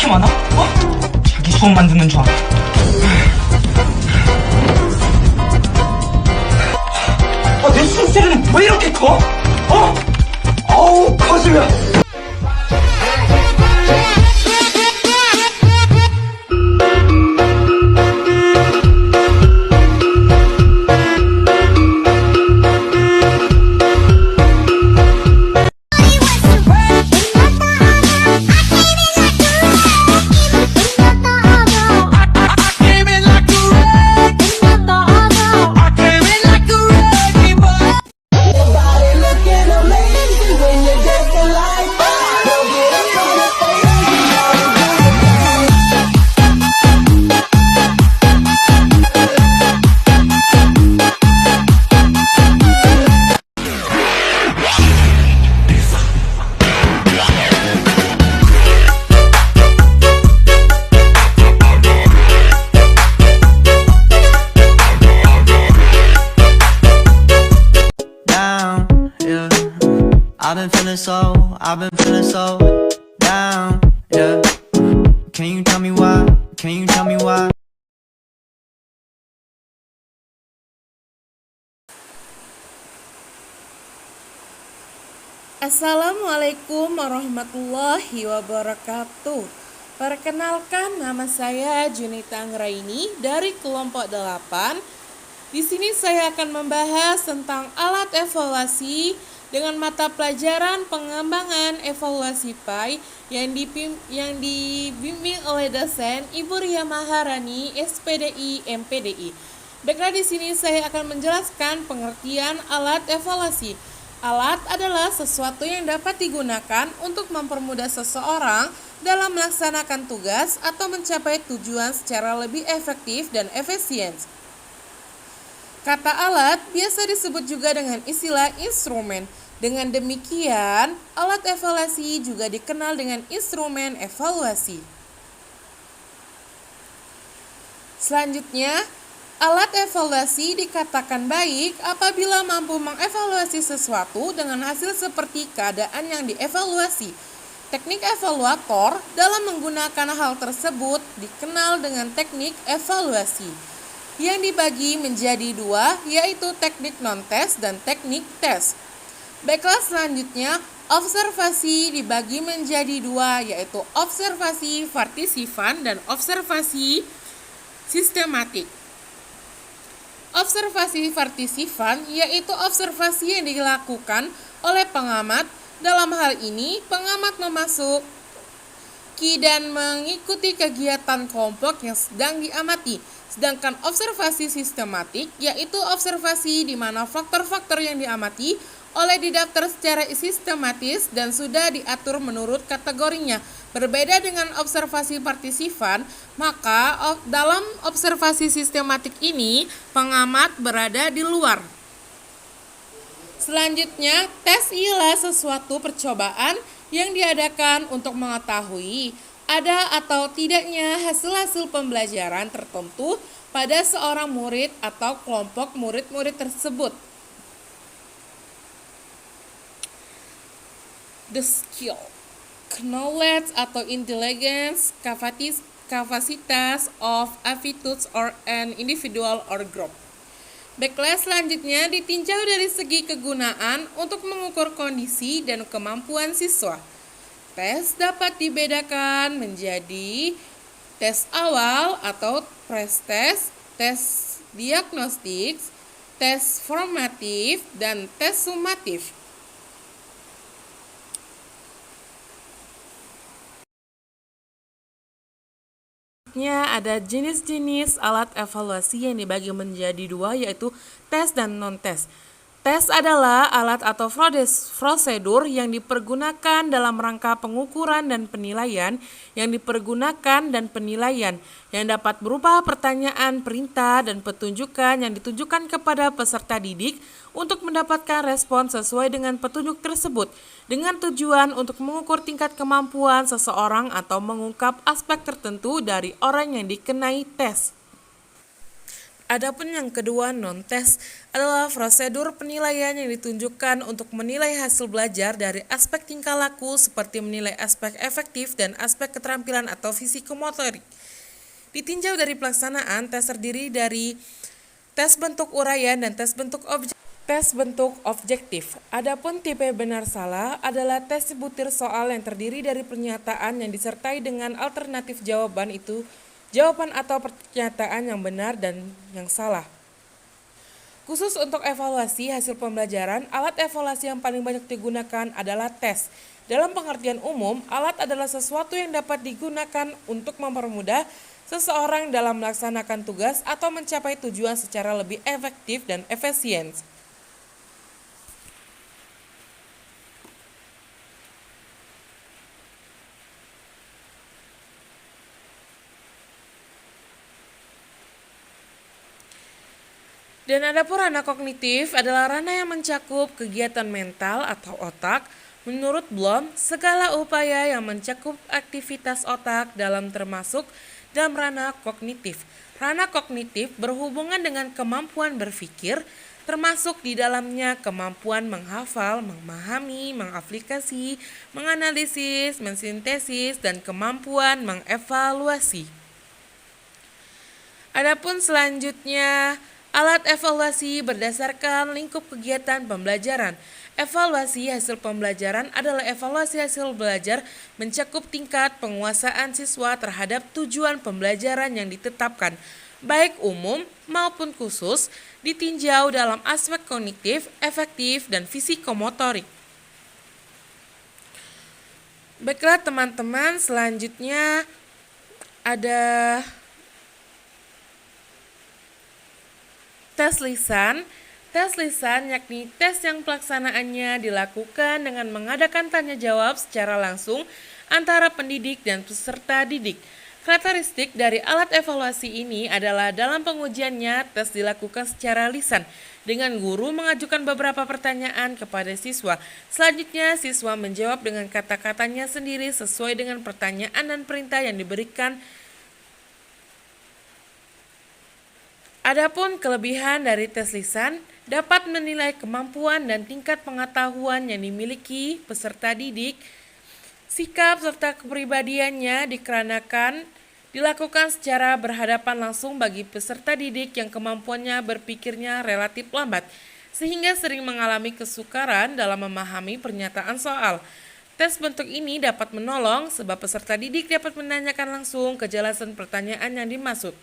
많아? 자기 수업만 듣는 줄 알아. 내 숨소리는 왜 이렇게 커? 어우, 거슬려. I've been feeling so down, yeah. Can you tell me why? Can you tell me why? Assalamualaikum warahmatullahi wabarakatuh. Perkenalkan, nama saya Junita Anggraini dari kelompok 8. Di sini saya akan membahas tentang alat evaluasi dengan mata pelajaran pengembangan evaluasi PAI yang dibimbing oleh dosen Ibu Ria Maharani, SPDI, MPDI. Baiklah, di sini saya akan menjelaskan pengertian alat evaluasi. Alat adalah sesuatu yang dapat digunakan untuk mempermudah seseorang dalam melaksanakan tugas atau mencapai tujuan secara lebih efektif dan efisien. Kata alat biasa disebut juga dengan istilah instrumen. Dengan demikian, alat evaluasi juga dikenal dengan instrumen evaluasi. Selanjutnya, alat evaluasi dikatakan baik apabila mampu mengevaluasi sesuatu dengan hasil seperti keadaan yang dievaluasi. Teknik evaluator dalam menggunakan hal tersebut dikenal dengan teknik evaluasi, yang dibagi menjadi dua, yaitu teknik non-tes dan teknik tes. Baiklah, selanjutnya observasi dibagi menjadi dua, yaitu observasi partisifan dan observasi sistematik. Observasi partisifan yaitu observasi yang dilakukan oleh pengamat. Dalam hal ini, pengamat memasuki dan mengikuti kegiatan kelompok yang sedang diamati. Sedangkan observasi sistematik yaitu observasi di mana faktor-faktor yang diamati oleh didaftar secara sistematis dan sudah diatur menurut kategorinya. Berbeda dengan observasi partisifan, maka dalam observasi sistematik ini pengamat berada di luar. Selanjutnya, tes ialah sesuatu percobaan yang diadakan untuk mengetahui ada atau tidaknya hasil-hasil pembelajaran tertentu pada seorang murid atau kelompok murid-murid tersebut. The skill, knowledge atau intelligence, kapasitas of attitudes or an individual or group. Baiklah, selanjutnya ditinjau dari segi kegunaan untuk mengukur kondisi dan kemampuan siswa. Tes dapat dibedakan menjadi tes awal atau pre-tes, tes diagnostik, tes formatif, dan tes sumatif. Ada jenis-jenis alat evaluasi yang dibagi menjadi dua, yaitu tes dan non-tes. Tes adalah alat atau prosedur yang dipergunakan dalam rangka pengukuran dan penilaian yang dapat berupa pertanyaan, perintah, dan petunjukan yang ditujukan kepada peserta didik untuk mendapatkan respon sesuai dengan petunjuk tersebut dengan tujuan untuk mengukur tingkat kemampuan seseorang atau mengungkap aspek tertentu dari orang yang dikenai tes. Adapun yang kedua, non-tes adalah prosedur penilaian yang ditunjukkan untuk menilai hasil belajar dari aspek tingkah laku seperti menilai aspek efektif dan aspek keterampilan atau fisikomotorik. Ditinjau dari pelaksanaan, tes terdiri dari tes bentuk uraian dan tes bentuk objektif. Adapun tipe benar salah adalah tes butir soal yang terdiri dari pernyataan yang disertai dengan alternatif jawaban itu jawaban atau pernyataan yang benar dan yang salah. Khusus untuk evaluasi hasil pembelajaran, alat evaluasi yang paling banyak digunakan adalah tes. Dalam pengertian umum, alat adalah sesuatu yang dapat digunakan untuk mempermudah seseorang dalam melaksanakan tugas atau mencapai tujuan secara lebih efektif dan efisien. Dan adapun ranah kognitif adalah ranah yang mencakup kegiatan mental atau otak. Menurut Bloom, segala upaya yang mencakup aktivitas otak termasuk dalam ranah kognitif. Ranah kognitif berhubungan dengan kemampuan berpikir, termasuk di dalamnya kemampuan menghafal, memahami, mengaplikasi, menganalisis, mensintesis, dan kemampuan mengevaluasi. Adapun selanjutnya, alat evaluasi berdasarkan lingkup kegiatan pembelajaran. Evaluasi hasil pembelajaran adalah evaluasi hasil belajar mencakup tingkat penguasaan siswa terhadap tujuan pembelajaran yang ditetapkan, baik umum maupun khusus, ditinjau dalam aspek kognitif, efektif, dan fisikomotorik. Baiklah teman-teman, selanjutnya ada tes lisan. Tes lisan yakni tes yang pelaksanaannya dilakukan dengan mengadakan tanya jawab secara langsung antara pendidik dan peserta didik. Karakteristik dari alat evaluasi ini adalah dalam pengujiannya tes dilakukan secara lisan dengan guru mengajukan beberapa pertanyaan kepada siswa. Selanjutnya siswa menjawab dengan kata-katanya sendiri sesuai dengan pertanyaan dan perintah yang diberikan. Adapun kelebihan dari tes lisan dapat menilai kemampuan dan tingkat pengetahuan yang dimiliki peserta didik, sikap serta kepribadiannya dikarenakan dilakukan secara berhadapan langsung bagi peserta didik yang kemampuannya berpikirnya relatif lambat, sehingga sering mengalami kesukaran dalam memahami pernyataan soal. Tes bentuk ini dapat menolong sebab peserta didik dapat menanyakan langsung kejelasan pertanyaan yang dimaksud.